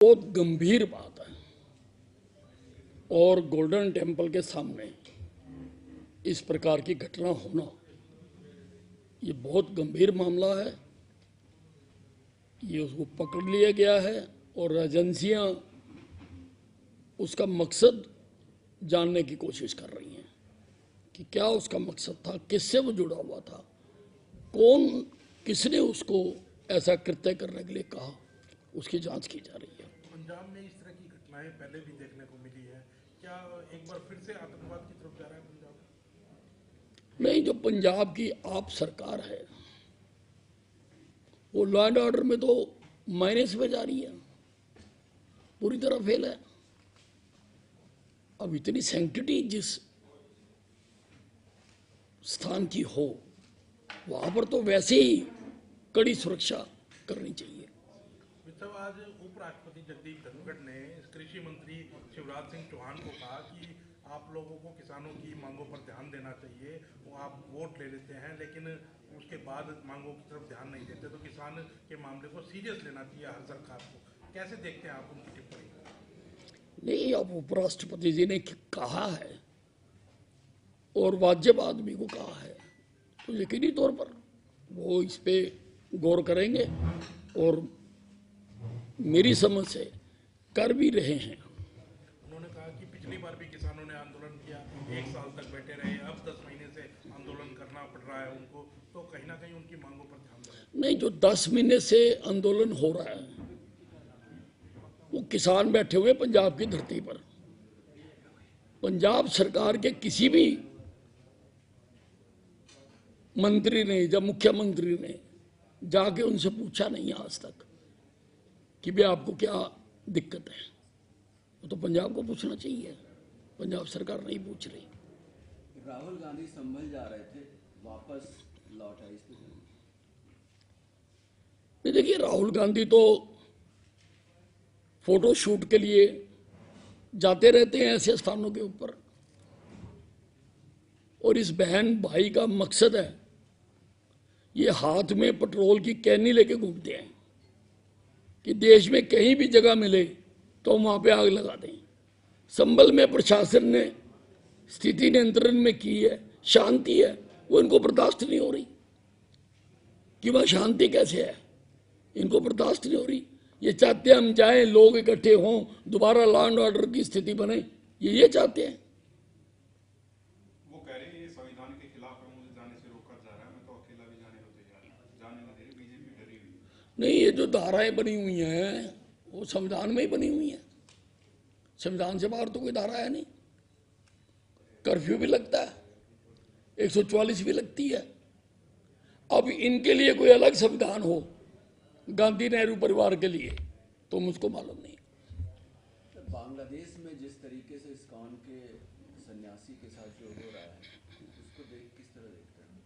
बहुत गंभीर बात है और गोल्डन टेम्पल के सामने इस प्रकार की घटना होना ये बहुत गंभीर मामला है। ये उसको पकड़ लिया गया है और एजेंसियां उसका मकसद जानने की कोशिश कर रही हैं कि क्या उसका मकसद था, किससे वो जुड़ा हुआ था, किसने उसको ऐसा कृत्य करने के लिए कहा, उसकी जांच की जा रही है। पंजाब में इस तरह की घटनाएं पहले भी देखने को मिली है, क्या एक बार फिर से आतंकवाद की तरफ जा रहा है पंजाब? नहीं, जो पंजाब की आप सरकार है वो लॉ एंड ऑर्डर में तो माइनस में जा रही है, पूरी तरह फेल है। अब इतनी सैंक्टिटी जिस स्थान की हो वहां पर तो वैसे ही कड़ी सुरक्षा करनी चाहिए। साहब, आज उपराष्ट्रपति जगदीप धनखड़ ने कृषि मंत्री शिवराज सिंह चौहान को कहा कि आप लोगों को किसानों की मांगों पर ध्यान देना चाहिए। वो आप वोट ले लेते हैं लेकिन उसके बाद मांगों की तरफ ध्यान नहीं देते, तो किसान के मामले को सीरियस लेना चाहिए हर सरकार को। कैसे देखते हैं आप उनकी टिप्पणी? नहीं, अब उपराष्ट्रपति जी ने कहा है और वाजिब आदमी को कहा है तो यकीनी तौर पर वो इस पे गौर करेंगे और मेरी समझ से कर भी रहे हैं। उन्होंने कहा कि पिछली बार भी किसानों ने आंदोलन किया, 1 साल तक बैठे रहे, अब 10 महीने से आंदोलन करना पड़ रहा है उनको, तो कहीं ना कहीं उनकी मांगों पर ध्यान दें। नहीं, जो 10 महीने से आंदोलन हो रहा है वो किसान बैठे हुए पंजाब की धरती पर। पंजाब सरकार के किसी भी मंत्री ने या मुख्यमंत्री ने जाके उनसे पूछा नहीं आज तक कि भाई आपको क्या दिक्कत है। वो तो पंजाब को पूछना चाहिए, पंजाब सरकार नहीं पूछ रही। राहुल गांधी संभल जा रहे थे, वापस लौट आए। नहीं, देखिए, राहुल गांधी तो फोटो शूट के लिए जाते रहते हैं ऐसे स्थानों के ऊपर, और इस बहन भाई का मकसद है ये हाथ में पेट्रोल की कैनी लेके घूमते हैं कि देश में कहीं भी जगह मिले तो वहां पे आग लगा दें। संभल में प्रशासन ने स्थिति नियंत्रण में की है, शांति है, वो इनको बर्दाश्त नहीं हो रही कि वह शांति कैसे है, इनको बर्दाश्त नहीं हो रही। ये चाहते हैं हम जाएं, लोग इकट्ठे हों, दोबारा लॉ एंड ऑर्डर की स्थिति बने, ये चाहते हैं। वो कह रहे हैं ये संविधान के खिलाफ है, मुझे जाने से रोका जा रहा है, मैं तो अकेला भी जाने को तैयार हूं, जाने नहीं दे रही, बीजेपी डरी हुई है। नहीं, ये जो धाराएं बनी हुई हैं वो संविधान में ही बनी हुई हैं, संविधान से बाहर तो कोई धारा है नहीं। कर्फ्यू भी लगता है, 144 भी लगती है। अब इनके लिए कोई अलग संविधान हो गांधी नेहरू परिवार के लिए तो मुझको मालूम नहीं। बांग्लादेश में जिस तरीके से इस्कॉन के सन्यासी के साथ जो हो रहा है उसको किस तरह देखते हैं?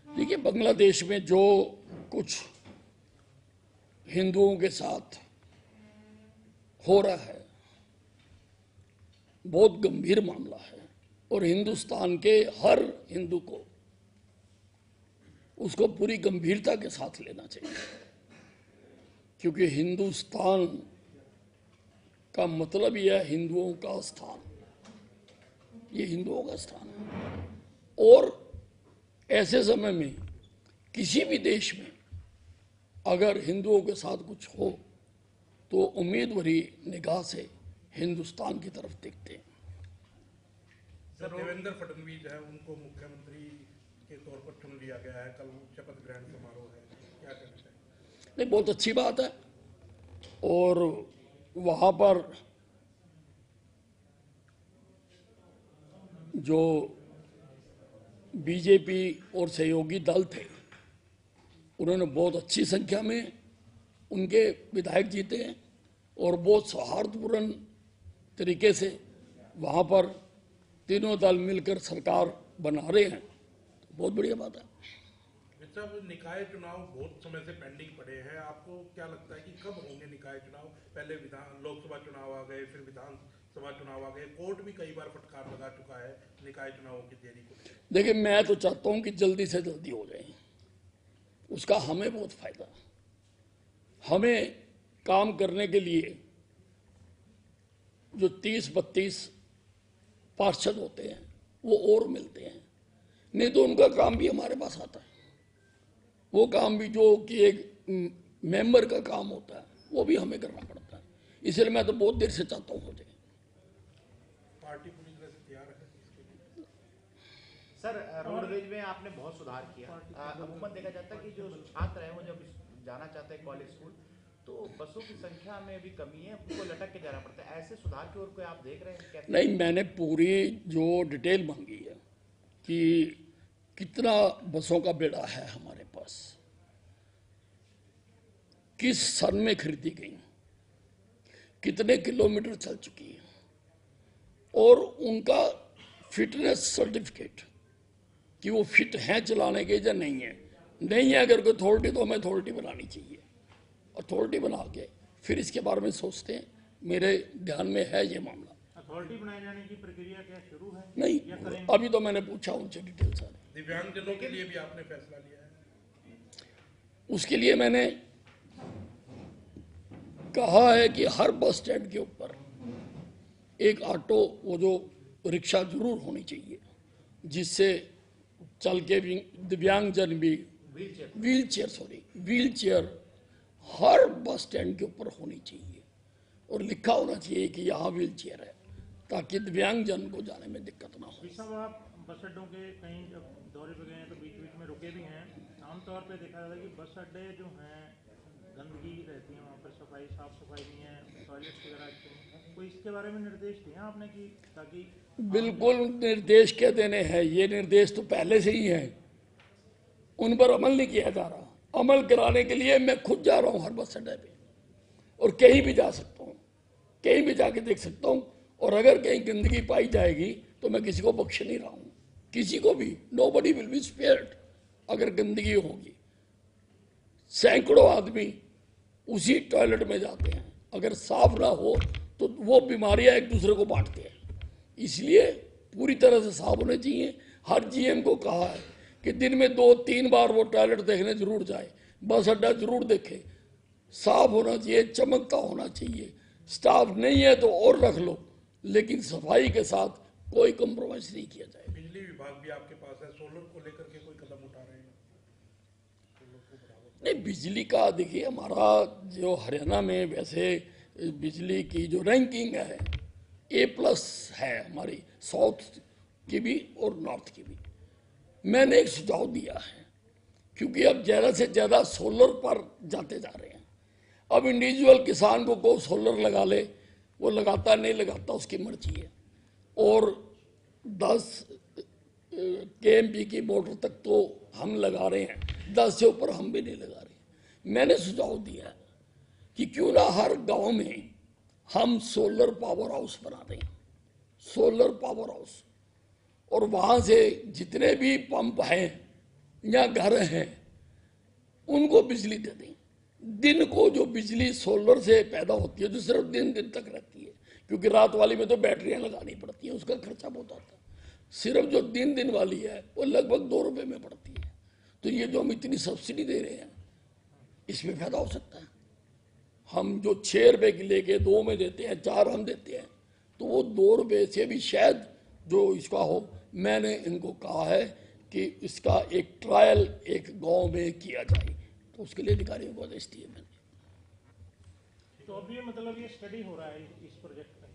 देखिए, बांग्लादेश में जो कुछ हिंदुओं के साथ हो रहा है बहुत गंभीर मामला है और हिंदुस्तान के हर हिंदू को उसको पूरी गंभीरता के साथ लेना चाहिए, क्योंकि हिंदुस्तान का मतलब यह है हिंदुओं का स्थान, ये हिंदुओं का स्थान है। और ऐसे समय में किसी भी देश में अगर हिंदुओं के साथ कुछ हो तो उम्मीद भरी निगाह से हिंदुस्तान की तरफ देखते हैं। सर, देवेंद्र फडणवीस है, उनको मुख्यमंत्री के तौर पर चुन लिया गया है, कल शपथ ग्रहण समारोह है, क्या कहना चाहिए? नहीं, बहुत अच्छी बात है। और वहां पर जो बीजेपी और सहयोगी दल थे उन्होंने बहुत अच्छी संख्या में उनके विधायक जीते हैं और बहुत सौहार्दपूर्ण तरीके से वहां पर तीनों दल मिलकर सरकार बना रहे हैं, तो बहुत बढ़िया बात है। जब निकाय चुनाव बहुत समय से पेंडिंग पड़े हैं, आपको क्या लगता है कि कब होंगे निकाय चुनाव? पहले लोकसभा चुनाव आ गए, फिर विधानसभा चुनाव आ गए, कोर्ट भी कई बार फटकार लगा चुका है निकाय चुनावों की देरी को। देखिए, मैं तो चाहता हूं कि जल्दी से जल्दी हो जाए, उसका हमें बहुत फायदा। हमें काम करने के लिए जो 30-32 पार्षद होते हैं वो और मिलते हैं, नहीं तो उनका काम भी हमारे पास आता है। वो काम भी जो कि एक मेंबर का काम होता है वो भी हमें करना पड़ता है। इसलिए मैं तो बहुत देर से चाहता हूँ हो जाए। पार्टी पूरी तरह से तैयार है इसके लिए। सर, रोडवेज में आपने बहुत सुधार किया। अमूमन देखा जाता है कि जो छात्र हैं वो जब जाना चाहते हैं कॉलेज स्कूल तो बसों की संख्या में भी कमी है, उनको लटक के जाना पड़ता है। ऐसे सुधार की ओर कोई आप देख रहे हैं क्या? नहीं, मैंने पूरी जो डिटेल मांगी है कि कितना बसों का बेड़ा है हमारे पास, किस सन में खरीदी गई, कितने किलोमीटर चल चुकी है, और उनका फिटनेस सर्टिफिकेट कि वो फिट हैं चलाने के या नहीं है। नहीं है अगर कोई अथॉरिटी तो हमें अथॉरिटी बनानी चाहिए। अथॉरिटी बना के फिर इसके बारे में सोचते हैं। मेरे ध्यान में है ये मामला। अथॉरिटी बनाए जाने की प्रक्रिया क्या शुरू है? नहीं, या करेंगे? अभी तो मैंने पूछा उनसे डिटेल सारी। दिव्यांगजनों के लिए भी आपने फैसला लिया है? उसके लिए मैंने कहा है कि हर बस स्टैंड के ऊपर एक ऑटो, वो जो रिक्शा जरूर होनी चाहिए जिससे चल के भी दिव्यांगजन भी व्हील चेयर हर बस स्टैंड के ऊपर होनी चाहिए और लिखा होना चाहिए कि यहाँ व्हील चेयर है, ताकि दिव्यांगजन को जाने में दिक्कत ना हो। सब आप बस अड्डों के कहीं जब दौरे पे गए हैं तो बीच बीच में रुके भी हैं। आमतौर पे देखा जाता है कि बस अड्डे जो हैं गंदगी रहती है, वहाँ पर साफ सफाई नहीं है, टॉयलेट्स वगैरह अच्छे नहीं। कोई इसके बारे में निर्देश दिए आपने कि ताकि? बिल्कुल निर्देश क्या देने हैं, ये निर्देश तो पहले से ही है, उन पर अमल नहीं किया जा रहा। अमल कराने के लिए मैं खुद जा रहा हूँ हर बस अड्डे पे, और कहीं भी जा सकता हूँ, कहीं भी जाके देख सकता हूँ। और अगर कहीं गंदगी पाई जाएगी तो मैं किसी को बख्श नहीं रहा हूँ, किसी को भी। Nobody will be spared. अगर गंदगी होगी, सैकड़ों आदमी उसी टॉयलेट में जाते हैं, अगर साफ ना हो तो वो बीमारियां एक दूसरे को बांटते हैं। इसलिए पूरी तरह से साफ होने चाहिए। हर जीएम को कहा है कि दिन में 2-3 बार वो टॉयलेट देखने जरूर जाए, बस अड्डा जरूर देखे, साफ होना चाहिए, चमकता होना चाहिए। स्टाफ नहीं है तो और रख लो, लेकिन सफाई के साथ कोई कम्प्रोमाइज नहीं किया जाए। बिजली विभाग भी आपके पास है, सोलर को लेकर के कोई कदम उठा रहे हैं? नहीं, बिजली का देखिए, हमारा जो हरियाणा में वैसे बिजली की जो रैंकिंग है A+ है हमारी, साउथ की भी और नॉर्थ की भी। मैंने एक सुझाव दिया है, क्योंकि अब ज़्यादा से ज़्यादा सोलर पर जाते जा रहे हैं। अब इंडिविजुअल किसान को सोलर लगा ले, वो लगाता नहीं लगाता उसकी मर्जी है। और 10 kMP की मोटर तक तो हम लगा रहे हैं, 10 से ऊपर हम भी नहीं लगा रहे। मैंने सुझाव दिया कि क्यों ना हर गांव में हम सोलर पावर हाउस बना दें, सोलर पावर हाउस, और वहां से जितने भी पंप हैं या घर हैं उनको बिजली दे दें। दिन को जो बिजली सोलर से पैदा होती है जो सिर्फ दिन तक रहती है, क्योंकि रात वाली में तो बैटरियां लगानी पड़ती हैं, उसका खर्चा बहुत आता है। सिर्फ जो दिन वाली है वो लगभग 2 रुपये में पड़ती है। तो ये जो हम इतनी सब्सिडी दे रहे हैं, इसमें फायदा हो सकता है। हम जो 6 रुपये की लेके 2 में देते हैं, 4 हम देते हैं, तो वो 2 रुपये से भी शायद जो इसका हो। मैंने इनको कहा है कि इसका एक ट्रायल एक गांव में किया जाए, तो उसके लिए अधिकारियों को आदेश दिए मैंने। तो अभी मतलब ये स्टडी हो रहा है इस प्रोजेक्ट पे?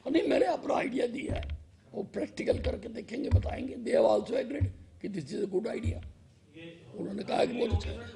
नहीं, मैंने अपना आइडिया दिया है, वो प्रैक्टिकल करके देखेंगे, बताएंगे। दे हैव आल्सो एग्रीड कि this is a good idea. उन्होंने कहा कि बहुत अच्छा है।